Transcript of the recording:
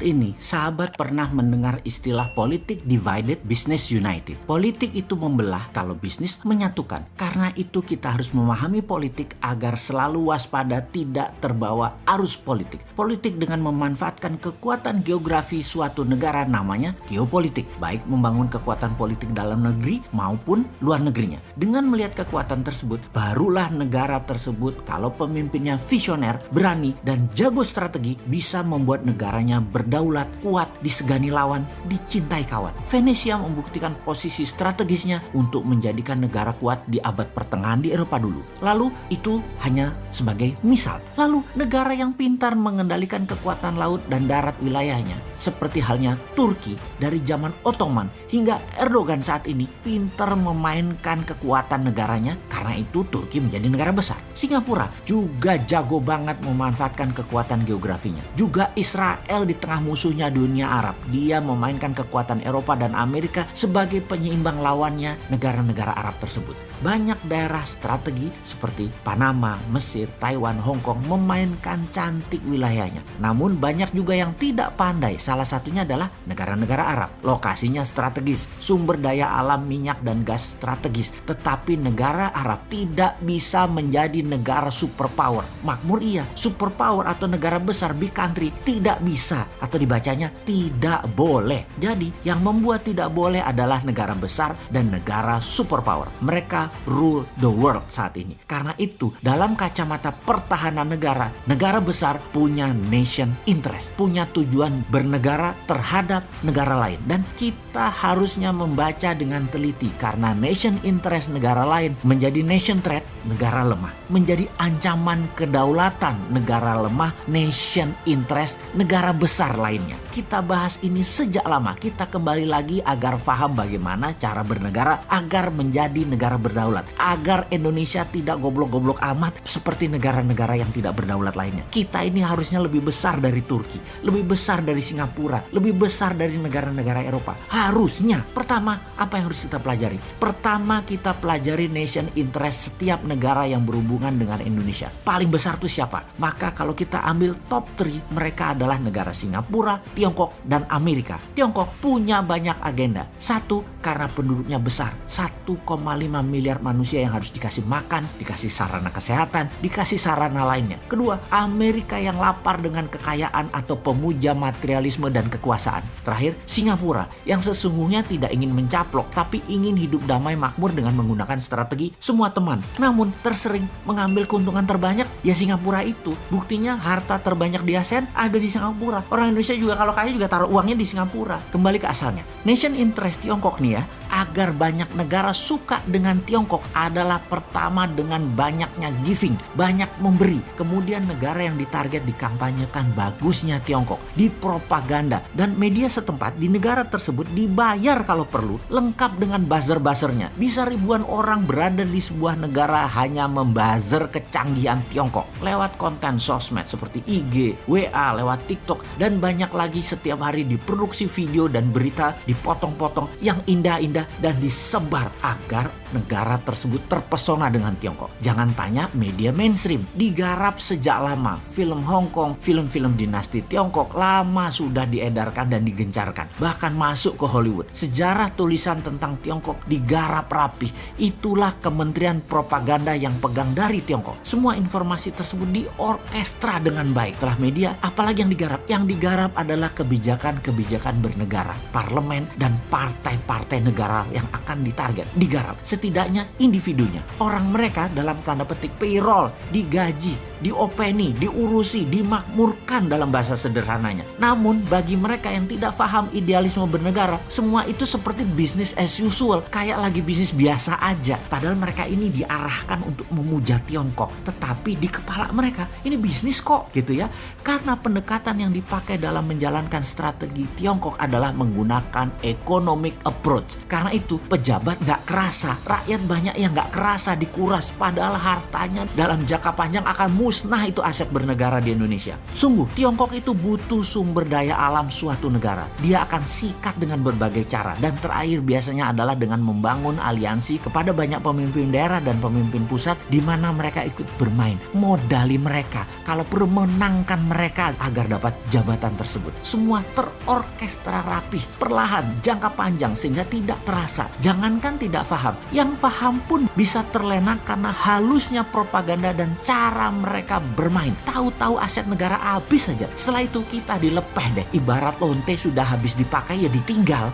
ini, sahabat pernah mendengar istilah politik divided, business united. Politik itu membelah, kalau bisnis menyatukan. Karena itu kita harus memahami politik agar selalu waspada tidak terbawa arus politik. Politik dengan memanfaatkan kekuatan geografi suatu negara namanya geopolitik. Baik membangun kekuatan politik dalam negeri maupun luar negerinya. Dengan melihat kekuatan tersebut, barulah negara tersebut kalau pemimpinnya visioner, berani, dan jago strategi bisa membuat negaranya berdaulat, kuat, disegani lawan, dicintai kawan. Venesia membuktikan posisi strategisnya untuk menjadikan negara kuat di abad pertengahan di Eropa dulu. Lalu itu hanya sebagai misal. Lalu negara yang pintar mengendalikan kekuatan laut dan darat wilayahnya, seperti halnya Turki dari zaman Ottoman hingga Erdogan saat ini, pintar memainkan kekuatan negaranya, karena itu Turki menjadi negara besar. Singapura juga jago banget memanfaatkan kekuatan geografinya. Juga Israel di tengah musuhnya dunia Arab, dia memainkan kekuatan Eropa dan Amerika sebagai penyeimbang lawannya negara-negara Arab tersebut. Banyak daerah strategi seperti Panama, Mesir, Taiwan, Hong Kong memainkan cantik wilayahnya. Namun banyak juga yang tidak pandai. Salah satunya adalah negara-negara Arab. Lokasinya strategis, sumber daya alam minyak dan gas strategis. Tetapi negara Arab tidak bisa menjadi negara superpower. Makmur iya, superpower atau negara besar, big country, tidak bisa, atau dibacanya tidak boleh. Jadi yang membuat tidak boleh adalah negara besar dan negara superpower. Mereka rule the world saat ini. Karena itu dalam kacamata pertahanan negara, negara besar punya nation interest, punya tujuan bernegara terhadap negara lain. Dan kita harusnya membaca dengan teliti, karena nation interest negara lain menjadi nation threat, negara lemah. Menjadi ancaman kedaulatan negara lemah, nation interest negara besar lainnya. Kita bahas ini sejak lama. Kita kembali lagi agar paham bagaimana cara bernegara agar menjadi negara berdaulat. Agar Indonesia tidak goblok-goblok amat seperti negara-negara yang tidak berdaulat lainnya. Kita ini harusnya lebih besar dari Turki, lebih besar dari Singapura, lebih besar dari negara-negara Eropa. Harusnya. Pertama, apa yang harus kita pelajari? Pertama, kita pelajari nation interest setiap negara yang berhubungan dengan Indonesia. Paling besar itu siapa? Maka kalau kita ambil top 3, mereka adalah negara Singapura, Tiongkok, dan Amerika. Tiongkok punya banyak agenda. Satu, karena penduduknya besar. 1,5 miliar manusia yang harus dikasih makan, dikasih sarana kesehatan, dikasih sarana lainnya. Kedua, Amerika yang lapar dengan kekayaan atau pemuja materialisme dan kekuasaan. Terakhir, Singapura yang sesungguhnya tidak ingin mencaplok, tapi ingin hidup damai makmur dengan menggunakan strategi semua teman. Namun tersering mengambil keuntungan terbanyak ya Singapura itu. Buktinya harta terbanyak di ASEAN ada di Singapura. Orang Indonesia juga kalau kaya juga taruh uangnya di Singapura. Kembali ke asalnya. Nation interest Tiongkok nih ya, agar banyak negara suka dengan Tiongkok adalah pertama dengan banyaknya giving, banyak memberi. Kemudian negara yang ditarget dikampanyekan bagusnya Tiongkok, dipropaganda, dan media setempat di negara tersebut dibayar kalau perlu, lengkap dengan buzzer-buzzernya. Bisa ribuan orang berada di sebuah negara hanya membuzzer kecanggihan Tiongkok lewat konten sosmed seperti IG, WA, lewat TikTok, dan banyak lagi. Setiap hari diproduksi video dan berita, dipotong-potong yang indah-indah dan disebar agar negara tersebut terpesona dengan Tiongkok. Jangan tanya media mainstream, digarap sejak lama. Film Hong Kong, film-film dinasti Tiongkok lama sudah diedarkan dan digencarkan, bahkan masuk ke Hollywood. Sejarah tulisan tentang Tiongkok digarap rapih. Itulah Kementerian Propaganda yang pegang dari Tiongkok. Semua informasi tersebut diorkestra dengan baik. Setelah media, apalagi yang digarap? Yang digarap adalah kebijakan-kebijakan bernegara, parlemen, dan partai-partai negara yang akan ditarget. Digarap setidaknya individunya. Orang mereka dalam tanda petik payroll, digaji, diopeni, diurusi, dimakmurkan dalam bahasa sederhananya. Namun bagi mereka yang tidak paham idealisme bernegara, semua itu seperti business as usual, kayak lagi bisnis biasa aja. Padahal mereka ini diarahkan untuk memuja Tiongkok, tetapi di kepala mereka ini bisnis kok gitu ya. Karena pendekatan yang dipakai dalam menjalankan strategi Tiongkok adalah menggunakan economic approach. Karena itu pejabat gak kerasa, rakyat banyak yang gak kerasa dikuras, padahal hartanya dalam jangka panjang akan musnah itu aset bernegara di Indonesia. Sungguh, Tiongkok itu butuh sumber daya alam suatu negara. Dia akan sikat dengan berbagai cara. Dan terakhir biasanya adalah dengan membangun aliansi kepada banyak pemimpin daerah dan pemimpin pusat di mana mereka ikut bermain. Modali mereka, kalau perlu menangkan mereka agar dapat jabatan tersebut. Semua terorkestra rapih, perlahan, jangka panjang sehingga tidak terasa. Jangankan tidak paham, yang paham pun bisa terlena karena halusnya propaganda dan cara mereka bermain. Tahu-tahu aset negara habis saja. Setelah itu kita dilepeh deh. Ibarat lonte sudah habis dipakai ya ditinggal.